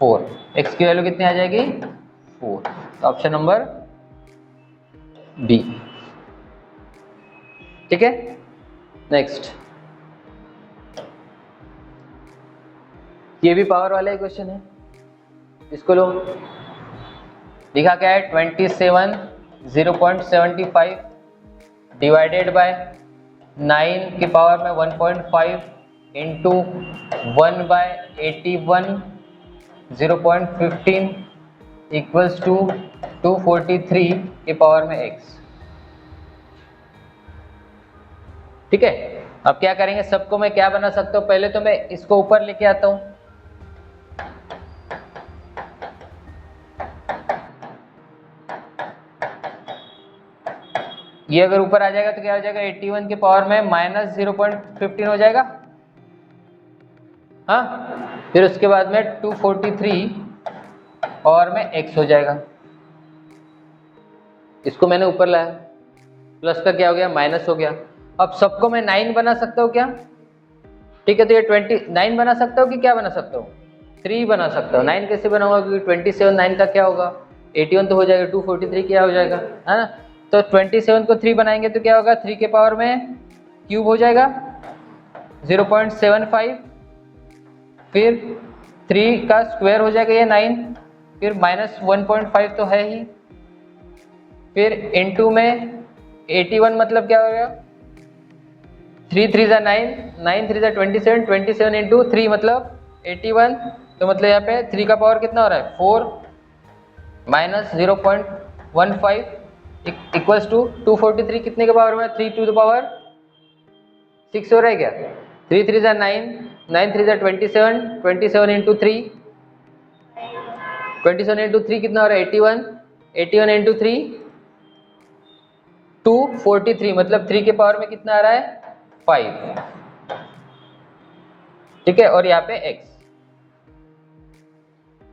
4, x की वैल्यू कितनी आ जाएगी? 4। Option number B. ठीक है, नेक्स्ट। ये भी पावर वाला ही क्वेश्चन है, इसको लो। लिखा क्या है? 27 0.75 डिवाइडेड बाय 9 की पावर में 1.5 इंटू 1/81 0.15 इक्वल्स टू 243 की पावर में x। ठीक है, अब क्या करेंगे? सबको मैं क्या बना सकता हूँ? पहले तो मैं इसको ऊपर लेके आता हूँ, ये अगर ऊपर आ जाएगा तो क्या हो जाएगा? 81 के पावर में माइनस 0.15 हो जाएगा। हाँ, फिर उसके बाद में 243 पावर में x हो जाएगा। इसको मैंने ऊपर लाया, प्लस का क्या हो गया? माइनस हो गया। अब सबको मैं 9 बना सकता हूँ क्या? ठीक है, तो ये 29 बना सकता हूँ कि क्या बना सकता हूँ? 3 बना सकता हूँ। 9 कैसे बनाऊंगा? क्योंकि 27 9 का क्या होगा? 81 तो हो जाएगा, 243 क्या हो जाएगा, है ना? तो 27 को 3 बनाएंगे तो क्या होगा? 3 के पावर में क्यूब हो जाएगा 0.75, फिर 3 का स्क्वायर हो जाएगा ये 9, फिर माइनस 1.5 तो है ही, फिर इनटू में 81 मतलब क्या हो गया? 3 3 जा 9, 9 3 जा 27, 27 इंटू 3 मतलब 81। तो मतलब यहाँ पे 3 का पावर कितना हो रहा है? 4 माइनस 0.15 इक्वल्स टू 243 कितने के पावर में? 3 टू द पावर 6 हो रहा है क्या? 3 3 जा 9, 9 3 जा 27, 27 इंटू 3, 27 इंटू 3 कितना हो रहा है? 81, 81 इंटू 3 243, मतलब 3 के पावर में कितना आ रहा है? 5। ठीक है, और यहाँ पे x।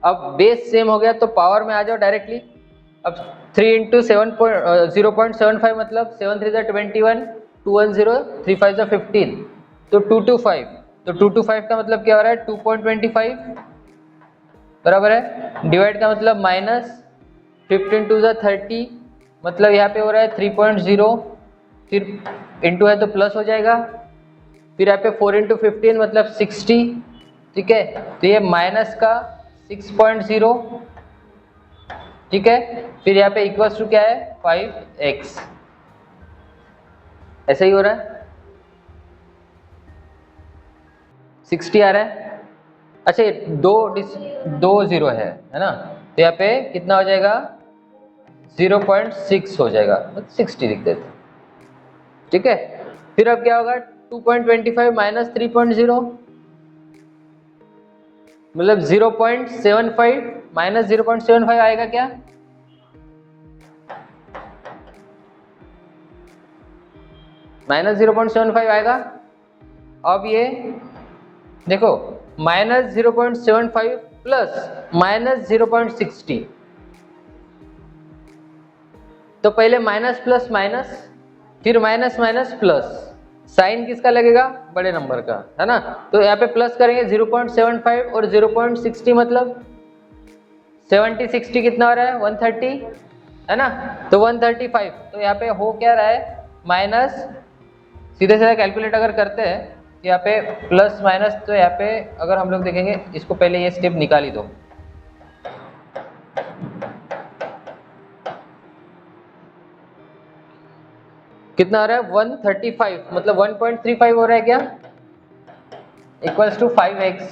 अब बेस सेम हो गया तो पावर में आ जाओ डायरेक्टली। अब 3 इंटू 0.75 मतलब 7 3 जा 21, 2 1 0, 3 5 जा 15, तो 225। तो 225 का मतलब क्या हो रहा है? 2.25 बराबर है, डिवाइड का मतलब माइनस 15 2 जा 30, मतलब यहाँ पे हो रहा है 3.0, फिर इंटू है तो प्लस हो जाएगा, फिर यहाँ पे 4 इंटू 15 मतलब 60। ठीक है, तो ये माइनस का 6.0। ठीक है, फिर यहाँ पे इक्वल्स टू क्या है? 5x। ऐसा ही हो रहा है, 60 आ रहा है। अच्छा, ये दो जीरो है ना? तो यहाँ पे कितना हो जाएगा? 0.6 हो जाएगा, 60 लिख देते। ठीक है, फिर अब क्या होगा? 2.25 माइनस 3.0 मतलब 0.75 माइनस 0.75 आएगा क्या? माइनस 0.75 आएगा। अब ये देखो, माइनस 0.75 प्लस माइनस 0.60, तो पहले माइनस प्लस माइनस, फिर माइनस माइनस प्लस, साइन किसका लगेगा? बड़े नंबर का, है ना? तो यहाँ पे प्लस करेंगे 0.75 और 0.60 मतलब 70 60 कितना हो रहा है? 130, है ना? तो 135, तो यहाँ पे हो क्या रहा है? माइनस, सीधे सीधे कैलकुलेट अगर करते हैं यहाँ पे प्लस माइनस, तो यहाँ पे अगर हम लोग देखेंगे, इसको पहले ये स्टेप निकाल ही दो। कितना आ रहा है? 135, मतलब 1.35 हो रहा है क्या? Equals to 5x।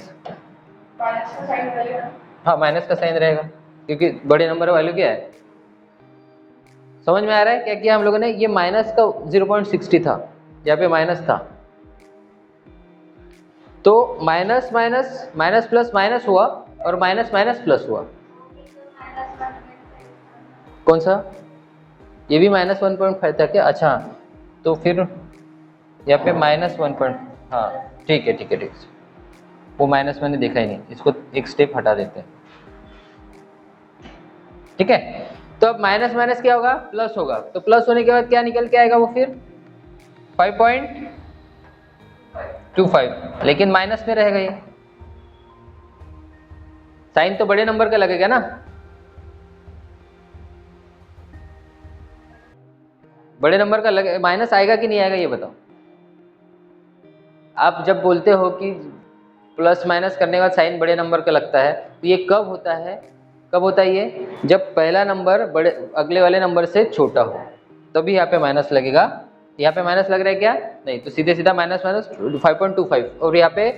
माइनस का साइन रहेगा। हाँ, माइनस का साइन रहेगा क्योंकि बड़े नंबर का वैल्यू क्या है? समझ में आ रहा है क्या किया हम लोगों ने? ये माइनस का 0.60 था, यहाँ पे माइनस था, तो minus minus minus plus minus हुआ और माइनस माइनस प्लस हुआ। कौन सा? ये भी -1.5 था क्या? अच्छा, तो फिर यहाँ पे -1. हाँ ठीक है ठीक है ठीक है, वो माइनस मैंने देखा ही नहीं, इसको एक स्टेप हटा देते हैं। ठीक है, तो अब माइनस माइनस क्या होगा? प्लस होगा। तो प्लस होने के बाद क्या निकल के आएगा वो फिर 5.25, लेकिन माइनस में रहेगा ये। साइन तो बड़े नंबर का लगेगा ना, बड़े नंबर का लगे, माइनस आएगा कि नहीं आएगा ये बताओ। आप जब बोलते हो कि प्लस माइनस करने के बाद साइन बड़े नंबर का लगता है, तो ये कब होता है? कब होता है ये? जब पहला नंबर बड़े अगले वाले नंबर से छोटा हो, तभी यहाँ पे माइनस लगेगा। यहाँ पे माइनस लग रहा है क्या? नहीं, तो सीधे सीधा माइनस माइनस 5.25 और यहाँ पे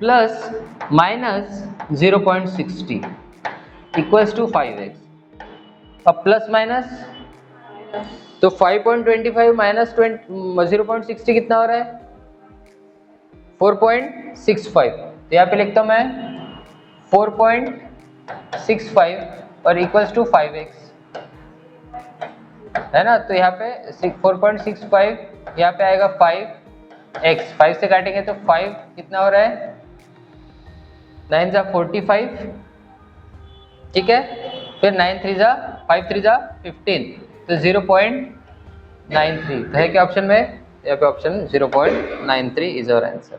plus minus 0.60 equals to 5x। अब प्लस माइनस, तो 5.25 माइनस 0.60 कितना हो रहा है? 4.65। तो यहाँ पे लिखता हूँ मैं 4.65 और इक्वल्स टू 5x, है ना। तो यहाँ पे 4.65, यहाँ पे आएगा 5x, 5 से काटेंगे तो 5 कितना हो रहा है? 9 जा 45, ठीक है। फिर 9 3 जा 5 3 जा 15, तो 0.93। तो है क्या ऑप्शन में? यहाँ पे ऑप्शन 0.93 इज आवर आंसर।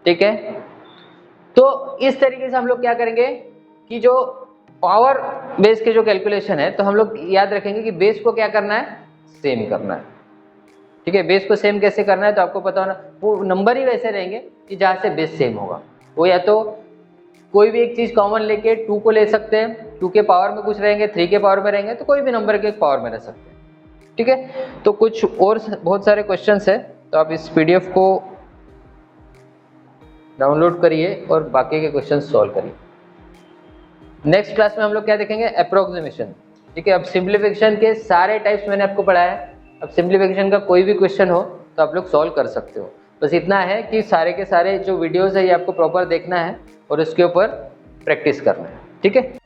ठीक है, तो इस तरीके से हम लोग क्या करेंगे कि जो पावर बेस के जो कैलकुलेशन है, तो हम लोग याद रखेंगे कि बेस को क्या करना है? सेम करना है। ठीक है, बेस को सेम कैसे करना है? तो आपको पता होना, वो नंबर ही वैसे रहेंगे कि जहाँ से बेस सेम होगा। वो या तो कोई भी एक चीज कॉमन लेके 2 को ले सकते हैं, 2 के पावर में कुछ रहेंगे, 3 के पावर में रहेंगे, तो कोई भी नंबर के पावर में रह सकते हैं। ठीक है, तो कुछ और बहुत सारे क्वेश्चंस है, तो आप इस PDF को डाउनलोड करिए और बाकी के क्वेश्चन सॉल्व करिए। नेक्स्ट क्लास में हम लोग क्या देखेंगे? अप्रोक्सीमेशन। ठीक है, अब सिंप्लीफिकेशन के सारे टाइप्स मैंने आपको पढ़ाया है। अब सिंप्लीफिकेशन का कोई भी क्वेश्चन हो तो आप लोग सॉल्व कर सकते हो। बस इतना है कि सारे के सारे जो वीडियोस है ये आपको प्रॉपर देखना है और उसके ऊपर प्रैक्टिस करना है। ठीक है।